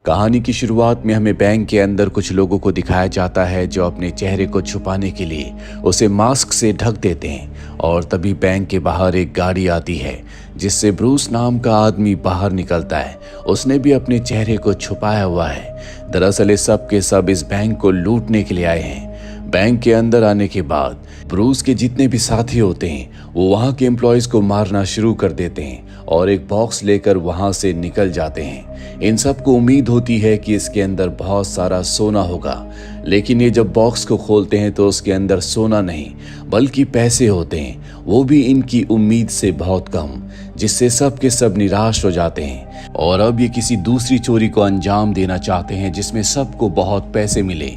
कहानी की शुरुआत में हमें बैंक के अंदर कुछ लोगों को दिखाया जाता है जो अपने चेहरे को छुपाने के लिए उसे मास्क से ढक देते हैं और तभी बैंक के बाहर एक गाड़ी आती है जिससे ब्रूस नाम का आदमी बाहर निकलता है। उसने भी अपने चेहरे को छुपाया हुआ है। दरअसल ये सब के सब इस बैंक को लूटने के लिए आए हैं। बैंक के अंदर आने के बाद ब्रूस के जितने भी साथी होते हैं वो वहाँ के एम्प्लॉयज को मारना शुरू कर देते हैं और एक बॉक्स लेकर वहाँ से निकल जाते हैं। इन सबको उम्मीद होती है कि इसके अंदर बहुत सारा सोना होगा, लेकिन ये जब बॉक्स को खोलते हैं तो उसके अंदर सोना नहीं बल्कि पैसे होते हैं, वो भी इनकी उम्मीद से बहुत कम, जिससे सब के सब निराश हो जाते हैं और अब ये किसी दूसरी चोरी को अंजाम देना चाहते हैं जिसमें सबको बहुत पैसे मिले।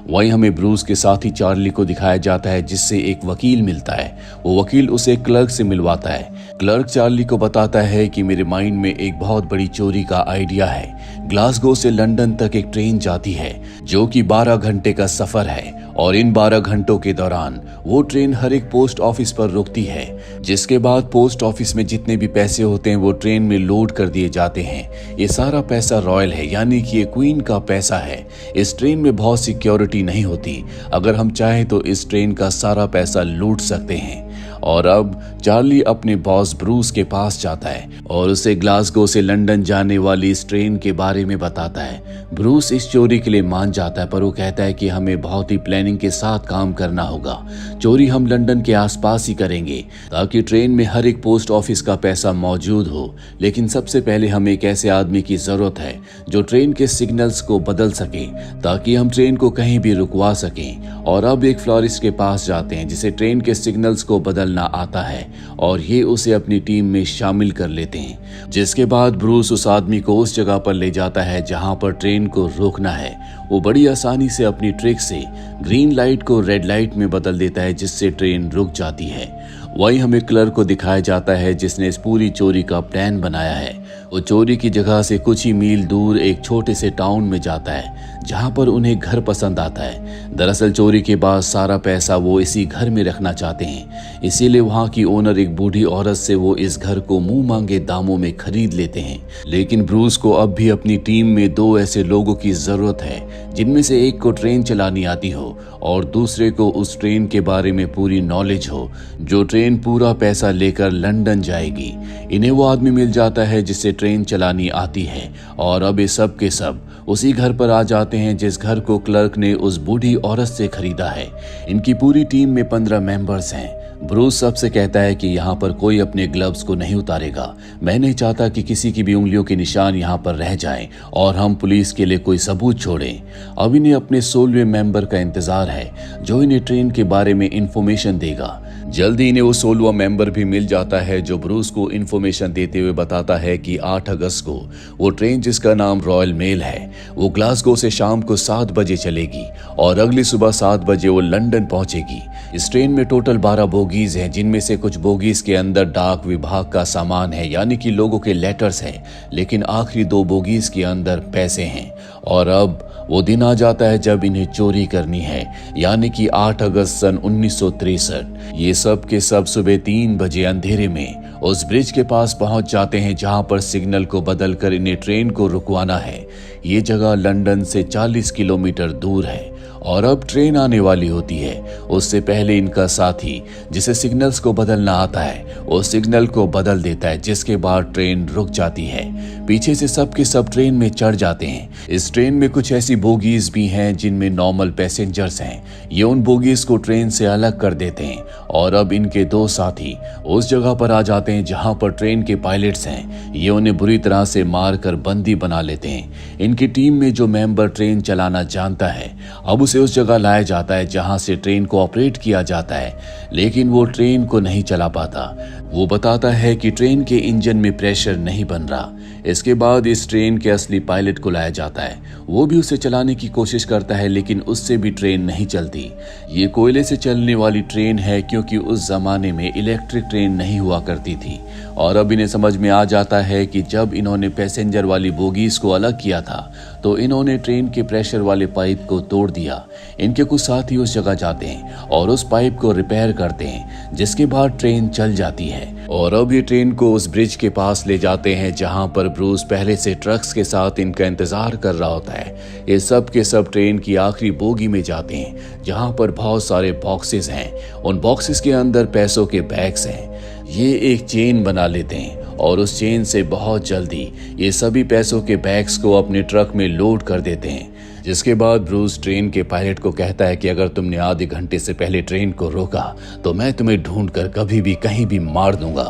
वहीं हमें ब्रूस के साथी चार्ली को दिखाया जाता है जिससे एक वकील मिलता है। वो वकील उसे क्लर्क से मिलवाता है। क्लर्क चार्ली को बताता है कि मेरे माइंड में एक बहुत बड़ी चोरी का आइडिया है। ग्लासगो से लंदन तक एक ट्रेन जाती है जो कि 12 घंटे का सफर है और इन 12 घंटों के दौरान वो ट्रेन हर एक पोस्ट ऑफिस पर रुकती है, जिसके बाद पोस्ट ऑफिस में जितने भी पैसे होते हैं वो ट्रेन में लोड कर दिए जाते हैं। ये सारा पैसा रॉयल है, यानी कि ये क्वीन का पैसा है। इस ट्रेन में बहुत सिक्योरिटी नहीं होती। अगर हम चाहें तो इस ट्रेन का सारा पैसा लूट सकते हैं। और अब चार्ली अपने बॉस ब्रूस के पास जाता है और उसे ग्लासगो से लंदन जाने वाली इस ट्रेन के बारे में बताता है। ब्रूस इस चोरी के लिए मान जाता है, पर वो कहता है कि हमें बहुत ही प्लानिंग के साथ काम करना होगा। चोरी हम लंदन के आसपास ही करेंगे ताकि ट्रेन में हर एक पोस्ट ऑफिस का पैसा मौजूद हो, लेकिन सबसे पहले हमें एक ऐसे आदमी की जरूरत है जो ट्रेन के सिग्नल्स को बदल सके ताकि हम ट्रेन को कहीं भी रुकवा सकें। और अब एक फ्लोरिस्ट के पास जाते हैं जिसे ट्रेन के सिग्नल्स को बदलना आता है और ये उसे अपनी टीम में शामिल कर लेते हैं। जिसके बाद ब्रूस उस आदमी को उस जगह पर ले जाता है जहां पर ट्रेन को रोकना है। वो बड़ी आसानी से अपनी ट्रिक से ग्रीन लाइट को रेड लाइट में बदल देता है जिससे ट्रेन रुक जाती है। वहीं हमें क्लर्क को दिखाया जाता है जिसने इस पूरी चोरी का प्लान बनाया है। वो चोरी की जगह से कुछ ही मील दूर एक छोटे से टाउन में जाता है जहां पर उन्हें घर पसंद आता है। दरअसल चोरी के बाद सारा पैसा वो इसी घर में रखना चाहते हैं, इसीलिए वहां की ओनर एक बूढ़ी औरत से वो इस घर को मुंह मांगे दामों में खरीद लेते हैं। लेकिन ब्रूस को अब भी अपनी टीम में 2 ऐसे लोगों की जरूरत है जिनमें से एक को ट्रेन चलानी आती हो और दूसरे को उस ट्रेन के बारे में पूरी नॉलेज हो जो ट्रेन पूरा पैसा लेकर लंदन जाएगी। इन्हें वो आदमी मिल जाता है जिससे ट्रेन चलानी आती है और अब ये सब के सब उसी घर पर आ जाते हैं जिस घर को क्लर्क ने उस बूढ़ी औरत से खरीदा है। इनकी पूरी टीम में 15 मेंबर्स हैं। ब्रूस सबसे कहता है कि यहाँ पर कोई अपने ग्लव्स को नहीं उतारेगा। मैं नहीं चाहता कि किसी की भी उंगलियों के निशान यहाँ पर रह जाएं और हम पुलिस के लिए कोई सबूत छोड़ें। अब इन्हें अपने 16वें मेंबर का इंतजार है जो इन्हें ट्रेन के बारे में इंफॉर्मेशन देगा। जल्दी इन्हें वो 16वां मेंबर भी मिल जाता है जो ब्रूस को इंफॉर्मेशन देते हुए बताता है कि 8 अगस्त को वो ट्रेन जिसका नाम रॉयल मेल है वो ग्लासगो से शाम को 7 बजे चलेगी और अगली सुबह 7 बजे वो लंदन पहुंचेगी। इस ट्रेन में टोटल 12 बोगीज हैं, जिनमें से कुछ बोगीज के अंदर डाक विभाग का सामान है, यानी कि लोगों के लेटर्स हैं, लेकिन आखिरी 2 बोगीज के अंदर पैसे हैं। और अब वो दिन आ जाता है जब इन्हें चोरी करनी है, यानी कि 8 अगस्त सन 1963। ये सब के सब सुबह 3 बजे अंधेरे में उस ब्रिज के पास पहुंच जाते हैं जहां पर सिग्नल को बदलकर इन्हें ट्रेन को रुकवाना है। ये जगह लंदन से 40 किलोमीटर दूर है और अब ट्रेन आने वाली होती है। उससे पहले इनका साथी जिसे सिग्नल्स को बदलना आता है वो सिग्नल को बदल देता है, जिसके बाद ट्रेन रुक जाती है। पीछे से सब के सब ट्रेन में चढ़ जाते हैं। इस ट्रेन में कुछ ऐसी बोगीज भी हैं जिनमें नॉर्मल पैसेंजर्स हैं। ये उन बोगीज को ट्रेन से अलग कर देते हैं और अब इनके 2 साथी उस जगह पर आ जाते हैं जहां पर ट्रेन के पायलट्स हैं। ये उन्हें बुरी तरह से मार कर बंदी बना लेते हैं। इनकी टीम में जो मेंबर ट्रेन चलाना जानता है अब उसे उस जगह लाया जाता है जहां से ट्रेन को ऑपरेट किया जाता है, लेकिन वो ट्रेन को नहीं चला पाता। वो बताता है कि ट्रेन के इंजन में प्रेशर नहीं बन रहा। इसके बाद इस ट्रेन के असली पायलट को लाया जाता है। वो भी उसे चलाने की कोशिश करता है, लेकिन उससे भी ट्रेन नहीं चलती। ये कोयले से चलने वाली ट्रेन है क्योंकि उस जमाने में इलेक्ट्रिक ट्रेन नहीं हुआ करती थी। और अब इन्हें समझ में आ जाता है कि जब इन्होंने पैसेंजर वाली बोगीज को अलग किया था तो इन्होंने ट्रेन के प्रेशर वाले पाइप को तोड़ दिया। इनके कुछ साथी उस जगह जाते हैं और उस पाइप को रिपेयर करते हैं, जिसके बाद ट्रेन चल जाती है। है और अब ये ट्रेन को उस ब्रिज के पास ले जाते हैं जहां पर ब्रूस पहले से ट्रक्स के साथ इनका इंतजार कर रहा होता है। ये सब के सब ट्रेन की आखिरी बोगी में जाते हैं जहां पर बहुत सारे बॉक्सेस हैं। उन बॉक्सेस के अंदर पैसों के बैग्स हैं। ये एक चेन बना लेते हैं और उस चेन से बहुत जल्दी ये सभी पैसों के बैग्स को अपने ट्रक में लोड कर देते हैं। जिसके बाद ब्रूस ट्रेन के पायलट को कहता है कि अगर तुमने आधे घंटे से पहले ट्रेन को रोका तो मैं तुम्हें ढूंढकर कभी भी कहीं भी मार दूंगा।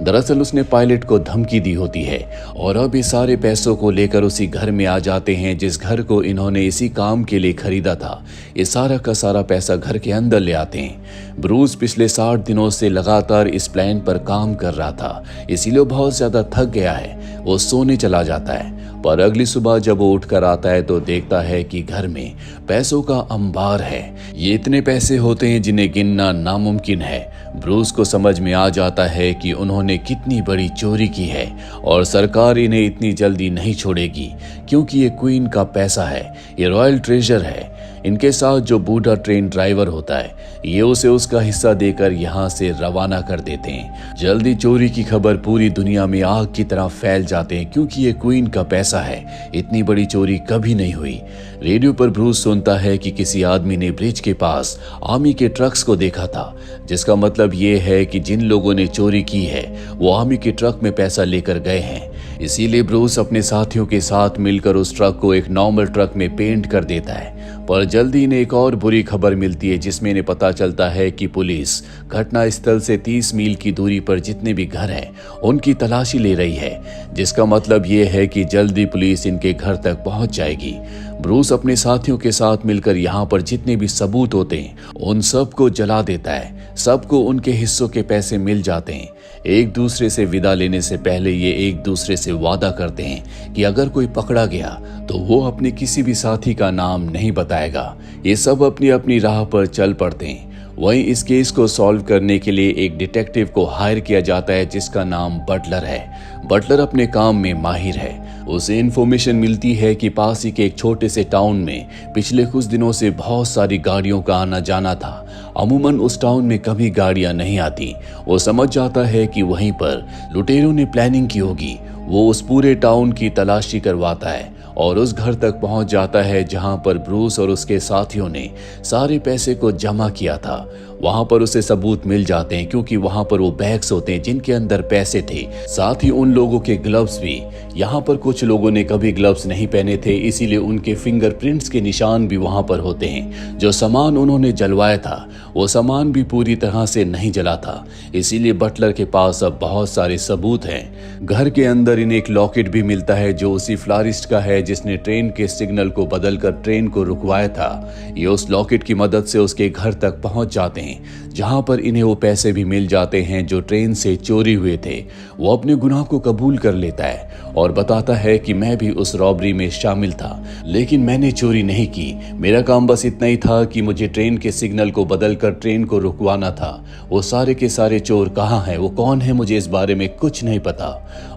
दरअसल उसने पायलट को धमकी दी होती है और अब ये सारे पैसों को लेकर उसी घर में आ जाते हैं जिस घर को इन्होंने इसी काम के लिए खरीदा था। ये सारा का सारा पैसा घर के अंदर ले आते हैं। ब्रूस पिछले 60 दिनों से लगातार इस प्लान पर काम कर रहा था, इसीलिए बहुत ज्यादा थक गया है। वो सोने चला जाता है, पर अगली सुबह जब वो उठकर आता है तो देखता है कि घर में पैसों का अंबार है। ये इतने पैसे होते हैं जिन्हें गिनना नामुमकिन है। ब्रूस को समझ में आ जाता है कि उन्होंने कितनी बड़ी चोरी की है और सरकार इन्हें इतनी जल्दी नहीं छोड़ेगी, क्योंकि ये क्वीन का पैसा है, ये रॉयल ट्रेजर है। इनके साथ जो बूढ़ा ट्रेन ड्राइवर होता है, ये उसे उसका हिस्सा देकर यहाँ से रवाना कर देते हैं। जल्दी चोरी की खबर पूरी दुनिया में आग की तरह फैल जाते हैं, क्योंकि ये क्वीन का पैसा है। इतनी बड़ी चोरी कभी नहीं हुई। रेडियो पर ब्रूस सुनता है कि किसी आदमी ने ब्रिज के पास आर्मी के ट्रक्स को देखा था, जिसका मतलब ये है कि जिन लोगों ने चोरी की है वो आर्मी के ट्रक में पैसा लेकर गए हैं। इसीलिए ब्रूस अपने साथियों के साथ मिलकर उस ट्रक को एक नॉर्मल ट्रक में पेंट कर देता है। पर जल्दी इन्हें एक और बुरी खबर मिलती है, जिसमें इन्हें पता चलता है कि पुलिस घटना स्थल से 30 मील की दूरी पर जितने भी घर हैं उनकी तलाशी ले रही है, जिसका मतलब ये है कि जल्दी पुलिस इनके घर तक पहुंच जाएगी। ब्रूस अपने साथियों के साथ मिलकर यहाँ पर जितने भी सबूत होते हैं उन सब को जला देता है। सबको उनके हिस्सों के पैसे मिल जाते हैं। एक दूसरे से विदा लेने से पहले ये एक दूसरे से वादा करते हैं कि अगर कोई पकड़ा गया तो वो अपने किसी भी साथी का नाम नहीं बताएगा। ये सब अपनी अपनी राह पर चल पड़ते हैं। वहीं इस केस को सॉल्व करने के लिए एक डिटेक्टिव को हायर किया जाता है जिसका नाम बटलर है। बटलर अपने काम में माहिर है। उसे इन्फॉर्मेशन मिलती है कि पास ही के एक छोटे से टाउन में पिछले कुछ दिनों से बहुत सारी गाड़ियों का आना जाना था। अमूमन उस टाउन में कभी गाड़ियां नहीं आती। वो समझ जाता है कि वहीं पर लुटेरों ने प्लानिंग की होगी। वो उस पूरे टाउन की तलाशी करवाता है और उस घर तक पहुंच जाता है जहां पर ब्रूस और उसके साथियों ने सारे पैसे को जमा किया था। वहां पर उसे सबूत मिल जाते हैं, क्योंकि वहां पर वो बैग्स होते हैं जिनके अंदर पैसे थे। साथ ही उन लोगों के ग्लव्स भी। यहाँ पर कुछ लोगों ने कभी ग्लव्स नहीं पहने थे, इसीलिए उनके फिंगरप्रिंट्स के निशान भी वहां पर होते हैं। जो सामान उन्होंने जलवाया था वो सामान भी पूरी तरह से नहीं जला था, इसीलिए बटलर के पास अब बहुत सारे सबूत हैं। घर के अंदर इन्हें एक लॉकेट भी मिलता है जो उसी फ्लारिस्ट का है जिसने ट्रेन के सिग्नल को बदलकर ट्रेन को रुकवाया था। ये उस लॉकेट की मदद से उसके घर तक पहुंच जाते हैं, जहां पर इन्हें वो पैसे भी मिल जाते हैं जो ट्रेन से चोरी हुए थे। वो अपने गुनाह को कबूल कर लेता है और बताता है कि मैं भी उस रॉबरी में शामिल था, लेकिन मैंने चोरी नहीं की। मेरा काम बस इतना ही था कि मुझे ट्रेन के सिग्नल को बदलकर ट्रेन को रुकवाना था। वो सारे के सारे चोर कहाँ हैं, वो कौन है, मुझे इस बारे में कुछ नहीं पता।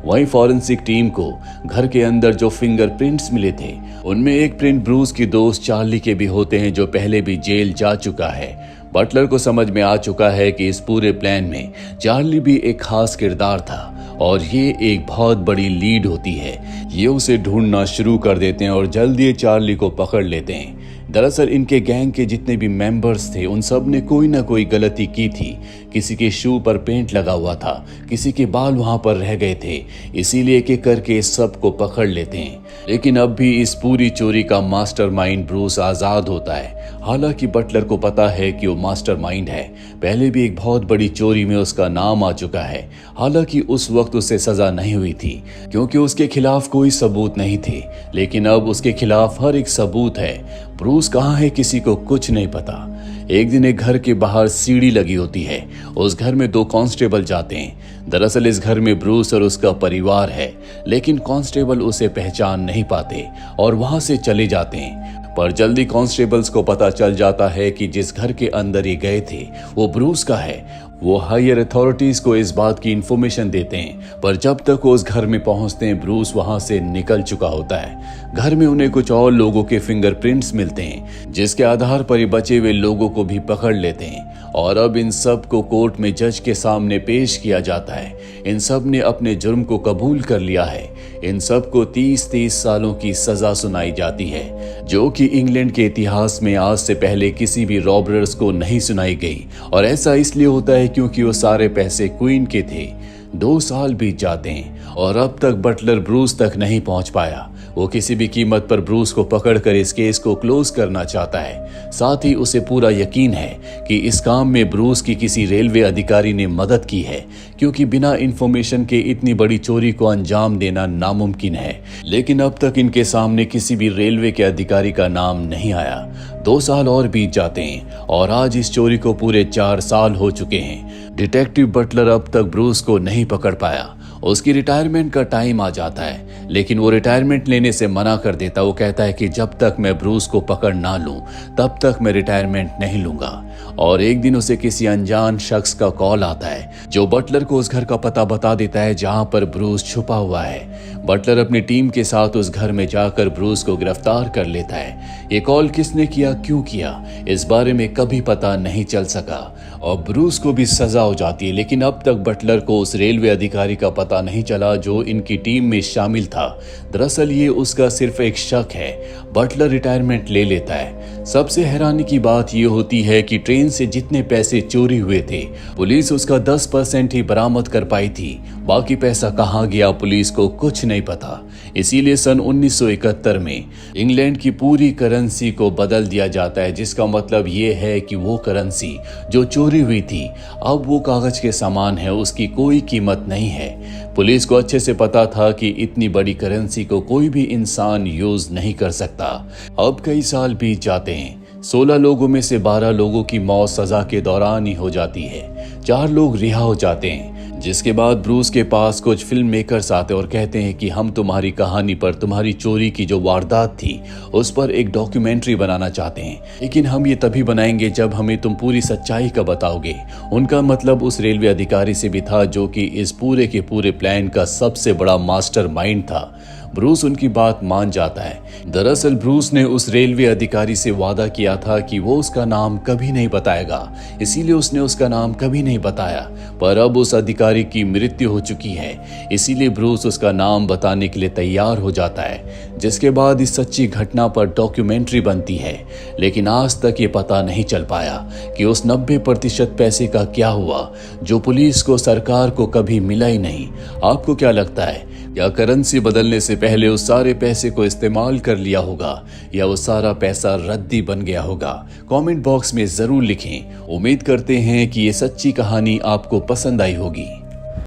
वहीं फॉरेंसिक टीम को घर के अंदर जो फिंगरप्रिंट्स मिले थे उनमें एक प्रिंट ब्रूस की दोस्त चार्ली के भी होते हैं, जो पहले भी जेल जा चुका है। बटलर को समझ में आ चुका है कि इस पूरे प्लान में चार्ली भी एक खास किरदार था और ये एक बहुत बड़ी लीड होती है। ये उसे ढूंढना शुरू कर देते हैं और जल्दी चार्ली को पकड़ लेते हैं। दरअसल इनके गैंग के जितने भी मेंबर्स थे उन सब ने कोई ना कोई गलती की थी। किसी के शू पर पेंट लगा हुआ था, किसी के बाल वहां पर रह गए थे, इसीलिए एक एक करके सबको पकड़ लेते हैं। लेकिन अब भी इस पूरी चोरी का मास्टरमाइंड ब्रूस आजाद होता है। हालांकि बटलर को पता है कि वो मास्टरमाइंड है। पहले भी एक बहुत बड़ी चोरी में उसका नाम आ चुका है। हालांकि उस वक्त उसे सजा नहीं हुई थी क्योंकि उसके खिलाफ कोई सबूत नहीं थे, लेकिन अब उसके खिलाफ हर एक सबूत है। ब्रूस कहाँ है किसी को कुछ नहीं पता। एक दिन एक घर के बाहर सीढ़ी लगी होती है। उस घर में 2 कांस्टेबल जाते हैं। दरअसल इस घर में ब्रूस और उसका परिवार है, लेकिन कांस्टेबल उसे पहचान नहीं पाते और वहां से चले जाते हैं। पर जल्दी कांस्टेबल्स को पता चल जाता है कि जिस घर के अंदर ये गए थे वो ब्रूस का है। वो हायर अथॉरिटीज को इस बात की इंफॉर्मेशन देते हैं, पर जब तक वो उस घर में पहुंचते हैं ब्रूस वहां से निकल चुका होता है। घर में उन्हें कुछ और लोगों के फिंगरप्रिंट्स मिलते हैं, जिसके आधार पर ये बचे हुए लोगों को भी पकड़ लेते हैं और अब इन सब को कोर्ट में जज के सामने पेश किया जाता है। इन सब ने अपने जुर्म को कबूल कर लिया है। इन सब को 30-30 सालों की सजा सुनाई जाती है, जो कि इंग्लैंड के इतिहास में आज से पहले किसी भी रॉबरर्स को नहीं सुनाई गई। और ऐसा इसलिए होता है क्योंकि वो सारे पैसे क्वीन के थे। 2 साल बीत जाते हैं और अब तक बटलर ब्रूस तक नहीं पहुंच पाया। वो किसी भी कीमत पर ब्रूस को पकड़कर इस केस को क्लोज करना चाहता है। साथ ही उसे पूरा यकीन है कि इस काम में ब्रूस की किसी रेलवे अधिकारी ने मदद की है, क्योंकि बिना इंफॉर्मेशन के इतनी बड़ी चोरी को अंजाम देना नामुमकिन है। लेकिन अब तक इनके सामने किसी भी रेलवे के अधिकारी का नाम नहीं आया। 2 साल और बीत जाते हैं और आज इस चोरी को पूरे 4 साल हो चुके हैं। डिटेक्टिव बटलर अब तक ब्रूस को नहीं पकड़ पाया। उसकी रिटायरमेंट का टाइम आ जाता है, लेकिन वो रिटायरमेंट लेने से मना कर देता। वो कहता है कि जब तक मैं ब्रूस को पकड़ ना लूं तब तक मैं रिटायरमेंट नहीं लूंगा। और एक दिन उसे किसी अनजान शख्स का कॉल आता है, जो बटलर को उस घर का पता बता देता है जहां पर ब्रूस छुपा हुआ है। बटलर अपनी टीम के साथ उस घर में जाकर ब्रूस को गिरफ्तार कर लेता है। ये कॉल किसने किया, क्यों किया, इस बारे में कभी पता नहीं चल सका और ब्रूस को भी सजा हो जाती है। लेकिन अब तक बटलर को उस रेलवे अधिकारी का पता नहीं चला जो इनकी टीम में शामिल था। दरअसल ये उसका सिर्फ एक शक है। बटलर रिटायरमेंट ले लेता है। सबसे हैरानी की बात यह होती है कि ट्रेन से जितने पैसे चोरी हुए थे, पुलिस उसका 10% ही बरामद कर पाई थी। बाकी पैसा कहाँ गया पुलिस को कुछ नहीं पता। इसीलिए सन 1971 में इंग्लैंड की पूरी करेंसी को बदल दिया जाता है, जिसका मतलब ये है कि वो करेंसी जो चोरी हुई थी अब वो कागज के समान है, उसकी कोई कीमत नहीं है। पुलिस को अच्छे से पता था कि इतनी बड़ी करेंसी को कोई भी इंसान यूज नहीं कर सकता। अब कई साल बीत जाते हैं। 16 लोगों में से 12 लोगों की मौत सजा के दौरान ही हो जाती है। 4 लोग रिहा हो जाते हैं, जिसके बाद ब्रूस के पास कुछ फिल्म मेकर्स आते और कहते हैं कि हम तुम्हारी कहानी पर, तुम्हारी चोरी की जो वारदात थी उस पर एक डॉक्यूमेंट्री बनाना चाहते हैं, लेकिन हम ये तभी बनाएंगे जब हमें तुम पूरी सच्चाई का बताओगे। उनका मतलब उस रेलवे अधिकारी से भी था जो कि इस पूरे के पूरे प्लान का सबसे बड़ा मास्टरमाइंड था। ब्रूस उनकी बात मान जाता है। दरअसल ब्रूस ने उस रेलवे अधिकारी से वादा किया था कि वो उसका नाम कभी नहीं बताएगा, इसीलिए उसने उसका नाम कभी नहीं बताया। पर अब उस अधिकारी की मृत्यु हो चुकी है, इसीलिए ब्रूस उसका नाम बताने के लिए तैयार हो जाता है, जिसके बाद इस सच्ची घटना पर डॉक्यूमेंट्री बनती है। लेकिन आज तक ये पता नहीं चल पाया कि उस 90% पैसे का क्या हुआ, जो पुलिस को, सरकार को कभी मिला ही नहीं। आपको क्या लगता है, क्या करेंसी बदलने से पहले उस सारे पैसे को इस्तेमाल कर लिया होगा या वो सारा पैसा रद्दी बन गया होगा? कमेंट बॉक्स में जरूर लिखें। उम्मीद करते हैं कि ये सच्ची कहानी आपको पसंद आई होगी।